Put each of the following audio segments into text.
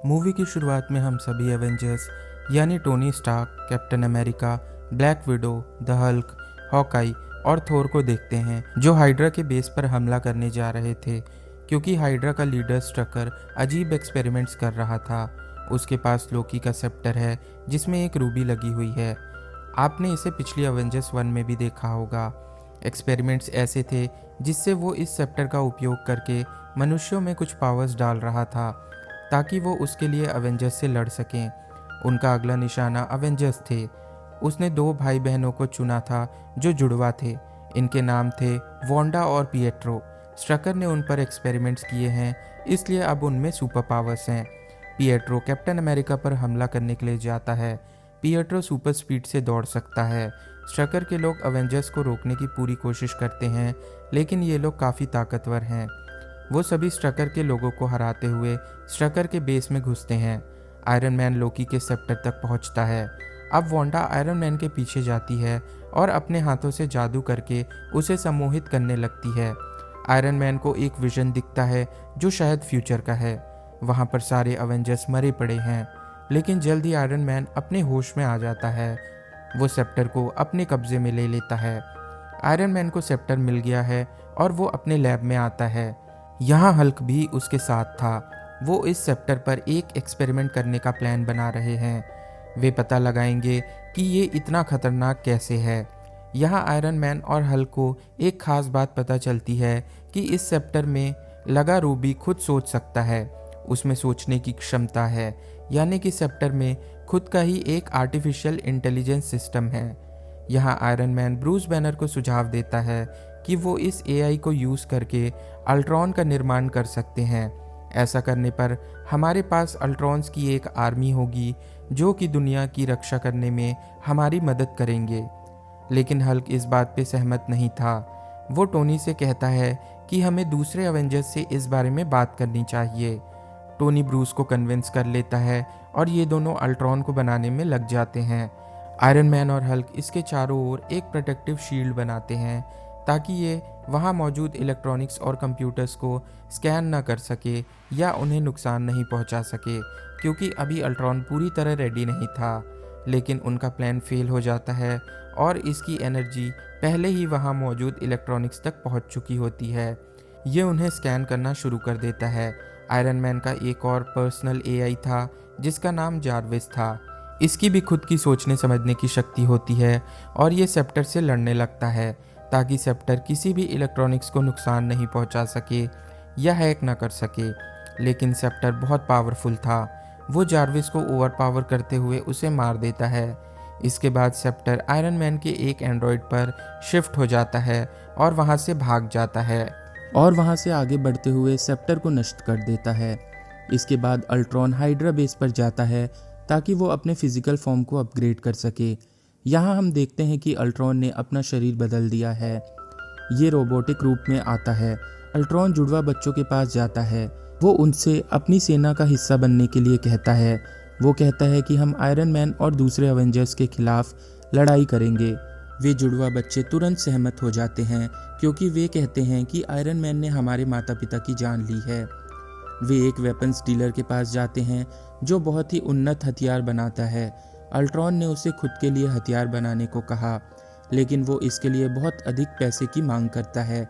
Movie की शुरुआत में हम सभी एवेंजर्स यानी Tony Stark, Captain America, Black Widow, the Hulk, Hawkeye और थोर को देखते हैं जो हाइड्रा के बेस पर हमला करने जा रहे थे क्योंकि हाइड्रा का लीडर स्ट्रकर अजीब एक्सपेरिमेंट्स कर रहा था। उसके पास लोकी का सेप्टर है जिसमें एक रूबी लगी हुई है। आपने इसे पिछली एवेंजर्स 1 में भी देखा होगा। एक्सपेरिमेंट्स ऐसे थे जिससे वो इस सेप्टर का उपयोग करके मनुष्यों में कुछ पावर्स डाल रहा था ताकि वो उसके लिए अवेंजर्स से लड़ सकें। उनका अगला निशाना अवेंजर्स थे। उसने 2 भाई बहनों को चुना था जो जुड़वा थे। इनके नाम थे वांडा और पिएट्रो। स्ट्रकर ने उन पर एक्सपेरिमेंट्स किए हैं इसलिए अब उनमें सुपर पावर्स हैं। पिएट्रो कैप्टन अमेरिका पर हमला करने के लिए जाता है। पिएट्रो सुपर स्पीड से दौड़ सकता है। स्ट्रकर के लोग अवेंजर्स को रोकने की पूरी कोशिश करते हैं लेकिन ये लोग काफ़ी ताकतवर हैं। वो सभी स्ट्रकर के लोगों को हराते हुए स्ट्रकर के बेस में घुसते हैं। आयरन मैन लोकी के सेप्टर तक पहुंचता है। अब वांडा आयरन मैन के पीछे जाती है और अपने हाथों से जादू करके उसे सम्मोहित करने लगती है। आयरन मैन को एक विजन दिखता है जो शायद फ्यूचर का है। वहाँ पर सारे अवेंजर्स मरे पड़े हैं लेकिन जल्द ही आयरन मैन अपने होश में आ जाता है। वो सेप्टर को अपने कब्जे में ले लेता है। आयरन मैन को सेप्टर मिल गया है और वो अपने लैब में आता है। यहाँ हल्क भी उसके साथ था। वो इस सेप्टर पर एक एक्सपेरिमेंट करने का प्लान बना रहे हैं। वे पता लगाएंगे कि ये इतना खतरनाक कैसे है। यहाँ आयरन मैन और हल्क को एक खास बात पता चलती है कि इस सेप्टर में लगा रूबी खुद सोच सकता है। उसमें सोचने की क्षमता है, यानी कि सेप्टर में खुद का ही एक आर्टिफिशियल इंटेलिजेंस सिस्टम है। यहाँ आयरन मैन ब्रूस बैनर को सुझाव देता है कि वो इस एआई को यूज़ करके अल्ट्रॉन का निर्माण कर सकते हैं। ऐसा करने पर हमारे पास अल्ट्रॉन्स की एक आर्मी होगी जो कि दुनिया की रक्षा करने में हमारी मदद करेंगे। लेकिन हल्क इस बात पे सहमत नहीं था। वो टोनी से कहता है कि हमें दूसरे अवेंजर्स से इस बारे में बात करनी चाहिए। टोनी ब्रूस को कन्विंस कर लेता है और ये दोनों अल्ट्रॉन को बनाने में लग जाते हैं। आयरन मैन और हल्क इसके चारों ओर एक प्रोटेक्टिव शील्ड बनाते हैं ताकि ये वहाँ मौजूद इलेक्ट्रॉनिक्स और कंप्यूटर्स को स्कैन ना कर सके या उन्हें नुकसान नहीं पहुँचा सके, क्योंकि अभी अल्ट्रॉन पूरी तरह रेडी नहीं था। लेकिन उनका प्लान फेल हो जाता है और इसकी एनर्जी पहले ही वहाँ मौजूद इलेक्ट्रॉनिक्स तक पहुँच चुकी होती है। ये उन्हें स्कैन करना शुरू कर देता है। आयरन मैन का एक और पर्सनल एआई था जिसका नाम जार्विस था। इसकी भी खुद की सोचने समझने की शक्ति होती है और ये सेप्टर से लड़ने लगता है ताकि सेप्टर किसी भी इलेक्ट्रॉनिक्स को नुकसान नहीं पहुंचा सके या हैक ना कर सके। लेकिन सेप्टर बहुत पावरफुल था। वो जार्विस को ओवर पावर करते हुए उसे मार देता है। इसके बाद सेप्टर आयरन मैन के एक एंड्रॉयड पर शिफ्ट हो जाता है और वहाँ से भाग जाता है और वहाँ से आगे बढ़ते हुए सेप्टर को नष्ट कर देता है। इसके बाद अल्ट्रॉन हाइड्रा बेस पर जाता है ताकि वो अपने फिजिकल फॉर्म को अपग्रेड कर सके। यहाँ हम देखते हैं कि अल्ट्रॉन ने अपना शरीर बदल दिया है। ये रोबोटिक रूप में आता है। अल्ट्रॉन जुड़वा बच्चों के पास जाता है। वो उनसे अपनी सेना का हिस्सा बनने के लिए कहता है। वो कहता है कि हम आयरन मैन और दूसरे अवेंजर्स के खिलाफ लड़ाई करेंगे। वे जुड़वा बच्चे तुरंत सहमत हो जाते हैं क्योंकि वे कहते हैं कि आयरन मैन ने हमारे माता पिता की जान ली है। वे एक वेपन्स डीलर के पास जाते हैं जो बहुत ही उन्नत हथियार बनाता है। अल्ट्रॉन ने उसे खुद के लिए हथियार बनाने को कहा, लेकिन वो इसके लिए बहुत अधिक पैसे की मांग करता है।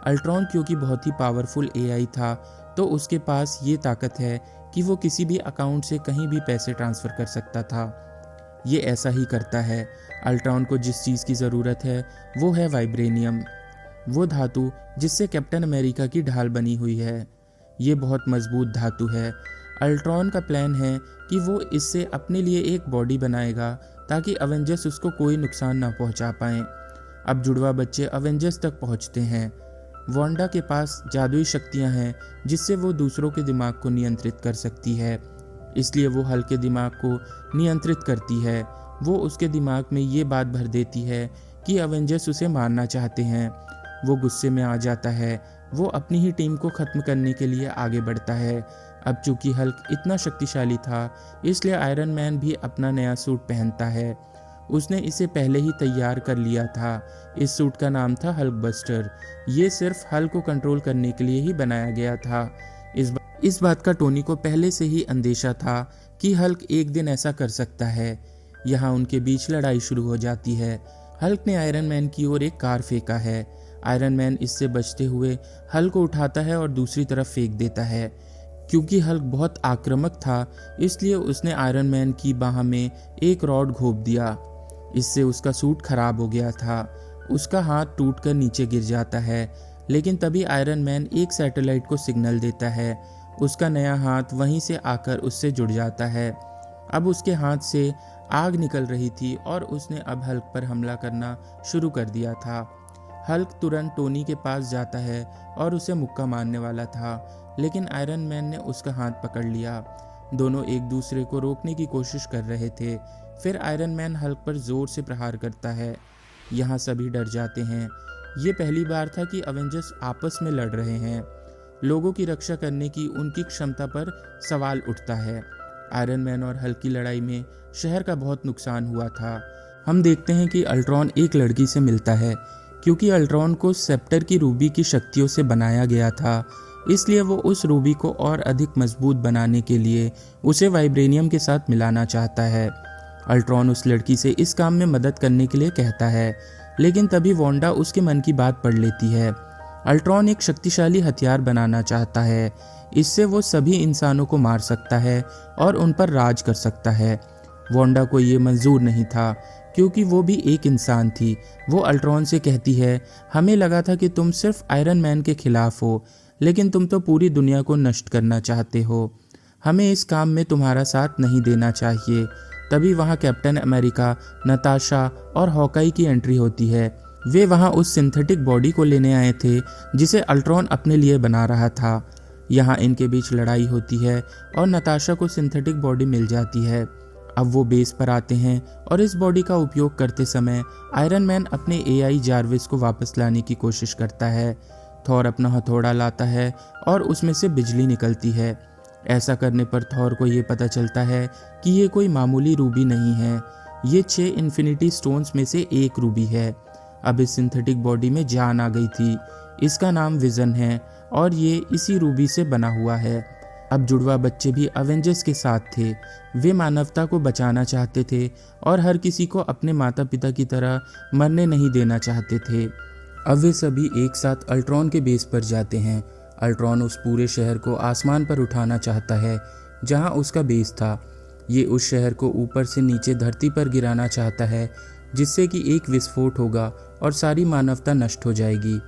अल्ट्रॉन क्योंकि बहुत ही पावरफुल एआई था तो उसके पास ये ताकत है कि वो किसी भी अकाउंट से कहीं भी पैसे ट्रांसफ़र कर सकता था। ये ऐसा ही करता है। अल्ट्रॉन को जिस चीज़ की ज़रूरत है वो है वाइब्रेनियम, वो धातु जिससे कैप्टन अमेरिका की ढाल बनी हुई है। ये बहुत मजबूत धातु है। अल्ट्रॉन का प्लान है कि वो इससे अपने लिए एक बॉडी बनाएगा ताकि अवेंजर्स उसको कोई नुकसान ना पहुंचा पाएँ। अब जुड़वा बच्चे अवेंजर्स तक पहुंचते हैं। वांडा के पास जादुई शक्तियां हैं जिससे वो दूसरों के दिमाग को नियंत्रित कर सकती है, इसलिए वो हल्क के दिमाग को नियंत्रित करती है। वो उसके दिमाग में ये बात भर देती है कि अवेंजर्स उसे मारना चाहते हैं। वो गुस्से में आ जाता है। वो अपनी ही टीम को ख़त्म करने के लिए आगे बढ़ता है। अब चूंकि हल्क इतना शक्तिशाली था इसलिए आयरन मैन भी अपना नया सूट पहनता है। उसने इसे पहले ही तैयार कर लिया था। इस सूट का नाम था हल्क बस्टर। ये सिर्फ हल्क को कंट्रोल करने के लिए ही बनाया गया था। इस बात का टोनी को पहले से ही अंदेशा था कि हल्क एक दिन ऐसा कर सकता है। यहाँ उनके बीच लड़ाई शुरू हो जाती है। हल्क ने आयरन मैन की ओर एक कार फेंका है। आयरन मैन इससे बचते हुए हल्क को उठाता है और दूसरी तरफ फेंक देता है। क्योंकि हल्क बहुत आक्रामक था, इसलिए उसने आयरन मैन की बाह में एक रॉड घोंप दिया। इससे उसका सूट खराब हो गया था। उसका हाथ टूटकर नीचे गिर जाता है, लेकिन तभी आयरन मैन एक सैटेलाइट को सिग्नल देता है। उसका नया हाथ वहीं से आकर उससे जुड़ जाता है। अब उसके हाथ से आग निकल रही थी और उसने अब हल्क पर हमला करना शुरू कर दिया था। हल्क तुरंत टोनी के पास जाता है और उसे मुक्का मारने वाला था, लेकिन आयरन मैन ने उसका हाथ पकड़ लिया। दोनों एक दूसरे को रोकने की कोशिश कर रहे थे। फिर आयरन मैन हल्क पर जोर से प्रहार करता है। यहाँ सभी डर जाते हैं। ये पहली बार था कि अवेंजर्स आपस में लड़ रहे हैं। लोगों की रक्षा करने की उनकी क्षमता पर सवाल उठता है। आयरन मैन और हल्क की लड़ाई में शहर का बहुत नुकसान हुआ था। हम देखते हैं कि अल्ट्रॉन एक लड़की से मिलता है। क्योंकि अल्ट्रॉन को सेप्टर की रूबी की शक्तियों से बनाया गया था, इसलिए वो उस रूबी को और अधिक मजबूत बनाने के लिए उसे वाइब्रेनियम के साथ मिलाना चाहता है। अल्ट्रॉन उस लड़की से इस काम में मदद करने के लिए कहता है, लेकिन तभी वांडा उसके मन की बात पढ़ लेती है। अल्ट्रॉन एक शक्तिशाली हथियार बनाना चाहता है। इससे वो सभी इंसानों को मार सकता है और उन पर राज कर सकता है। वांडा को ये मंजूर नहीं था, क्योंकि वो भी एक इंसान थी। वो अल्ट्रॉन से कहती है, हमें लगा था कि तुम सिर्फ आयरन मैन के खिलाफ हो, लेकिन तुम तो पूरी दुनिया को नष्ट करना चाहते हो। हमें इस काम में तुम्हारा साथ नहीं देना चाहिए। तभी वहाँ कैप्टन अमेरिका, नताशा और हॉकाई की एंट्री होती है। वे वहाँ उस सिंथेटिक बॉडी को लेने आए थे जिसे अल्ट्रॉन अपने लिए बना रहा था। यहाँ इनके बीच लड़ाई होती है और नताशा को सिंथेटिक बॉडी मिल जाती है। अब वो बेस पर आते हैं और इस बॉडी का उपयोग करते समय आयरन मैन अपने एआई जार्विस को वापस लाने की कोशिश करता है। थॉर अपना हथौड़ा लाता है और उसमें से बिजली निकलती है। ऐसा करने पर थॉर को ये पता चलता है कि ये कोई मामूली रूबी नहीं है, ये 6 इन्फिनिटी स्टोन्स में से एक रूबी है। अब इस सिंथेटिक बॉडी में जान आ गई थी। इसका नाम विजन है और ये इसी रूबी से बना हुआ है। अब जुड़वा बच्चे भी अवेंजर्स के साथ थे। वे मानवता को बचाना चाहते थे और हर किसी को अपने माता पिता की तरह मरने नहीं देना चाहते थे। अब वे सभी एक साथ अल्ट्रॉन के बेस पर जाते हैं। अल्ट्रॉन उस पूरे शहर को आसमान पर उठाना चाहता है जहां उसका बेस था। ये उस शहर को ऊपर से नीचे धरती पर गिराना चाहता है, जिससे कि एक विस्फोट होगा और सारी मानवता नष्ट हो जाएगी,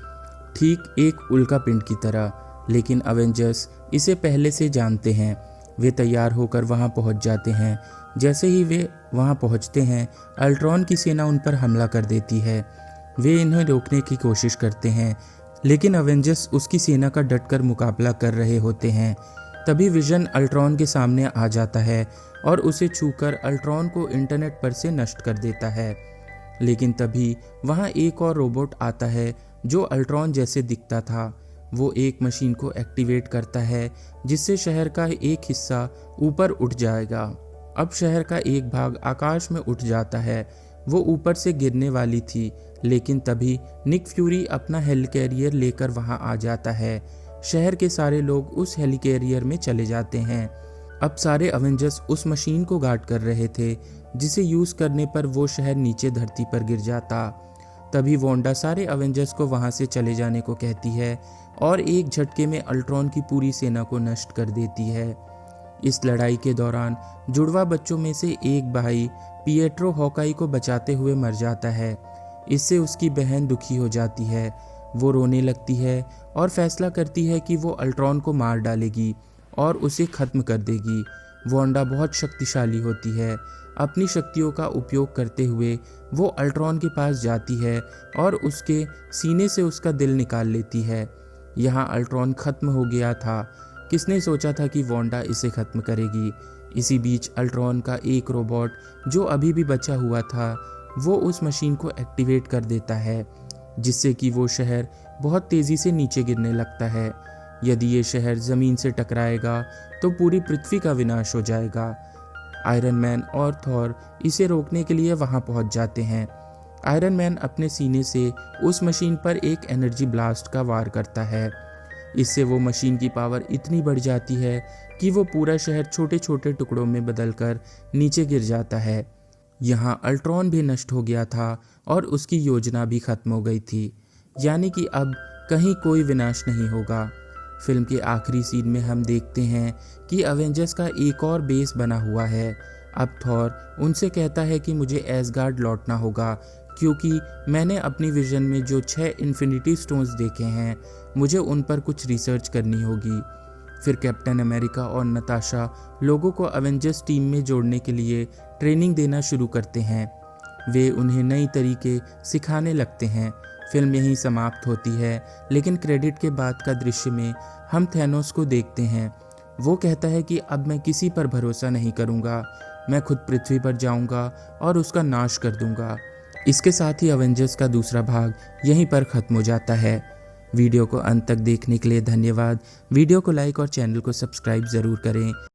ठीक एक उल्का पिंड की तरह। लेकिन अवेंजर्स इसे पहले से जानते हैं। वे तैयार होकर वहां पहुंच जाते हैं। जैसे ही वे वहां पहुंचते हैं, अल्ट्रॉन की सेना उन पर हमला कर देती है। वे इन्हें रोकने की कोशिश करते हैं, लेकिन अवेंजर्स उसकी सेना का डटकर मुकाबला कर रहे होते हैं। तभी विजन अल्ट्रॉन के सामने आ जाता है और उसे छूकर अल्ट्रॉन को इंटरनेट पर से नष्ट कर देता है। लेकिन तभी वहां एक और रोबोट आता है जो अल्ट्रॉन जैसे दिखता था। वो एक मशीन को एक्टिवेट करता है, जिससे शहर का एक हिस्सा ऊपर उठ जाएगा। अब शहर का एक भाग आकाश में उठ जाता है। वो ऊपर से गिरने वाली थी, लेकिन तभी निक फ्यूरी अपना हेलिकैरियर लेकर वहां आ जाता है। शहर के सारे लोग उस हेलिकैरियर में चले जाते हैं। अब सारे अवेंजर्स उस मशीन को गार्ड कर रहे थे, जिसे यूज़ करने पर वो शहर नीचे धरती पर गिर जाता। तभी वांडा सारे अवेंजर्स को वहां से चले जाने को कहती है और एक झटके में अल्ट्रॉन की पूरी सेना को नष्ट कर देती है। इस लड़ाई के दौरान जुड़वा बच्चों में से एक भाई पिएट्रो हॉकाई को बचाते हुए मर जाता है। इससे उसकी बहन दुखी हो जाती है। वो रोने लगती है और फैसला करती है कि वो अल्ट्रॉन को मार डालेगी और उसे ख़त्म कर देगी। वांडा बहुत शक्तिशाली होती है। अपनी शक्तियों का उपयोग करते हुए वो अल्ट्रॉन के पास जाती है और उसके सीने से उसका दिल निकाल लेती है। यहाँ अल्ट्रॉन ख़त्म हो गया था। किसने सोचा था कि वांडा इसे ख़त्म करेगी। इसी बीच अल्ट्रॉन का एक रोबोट जो अभी भी बचा हुआ था, वो उस मशीन को एक्टिवेट कर देता है, जिससे कि वो शहर बहुत तेज़ी से नीचे गिरने लगता है। यदि ये शहर ज़मीन से टकराएगा तो पूरी पृथ्वी का विनाश हो जाएगा। आयरन मैन और थॉर इसे रोकने के लिए वहां पहुंच जाते हैं। आयरन मैन अपने सीने से उस मशीन पर एक एनर्जी ब्लास्ट का वार करता है। इससे वो मशीन की पावर इतनी बढ़ जाती है कि वो पूरा शहर छोटे छोटे टुकड़ों में बदलकर नीचे गिर जाता है। यहाँ अल्ट्रॉन भी नष्ट हो गया था और उसकी योजना भी खत्म हो गई थी, यानी कि अब कहीं कोई विनाश नहीं होगा। फिल्म के आखिरी सीन में हम देखते हैं कि अवेंजर्स का एक और बेस बना हुआ है। अब थॉर उनसे कहता है कि मुझे एसगार्ड लौटना होगा, क्योंकि मैंने अपनी विजन में जो 6 इन्फिनिटी स्टोन्स देखे हैं, मुझे उन पर कुछ रिसर्च करनी होगी। फिर कैप्टन अमेरिका और नताशा लोगों को अवेंजर्स टीम में जोड़ने के लिए ट्रेनिंग देना शुरू करते हैं। वे उन्हें नई तरीके सिखाने लगते हैं। फिल्म यहीं समाप्त होती है, लेकिन क्रेडिट के बाद का दृश्य में हम थैनोस को देखते हैं। वो कहता है कि अब मैं किसी पर भरोसा नहीं करूँगा, मैं खुद पृथ्वी पर जाऊँगा और उसका नाश कर दूँगा। इसके साथ ही अवेंजर्स का दूसरा भाग यहीं पर ख़त्म हो जाता है। वीडियो को अंत तक देखने के लिए धन्यवाद। वीडियो को लाइक और चैनल को सब्सक्राइब ज़रूर करें।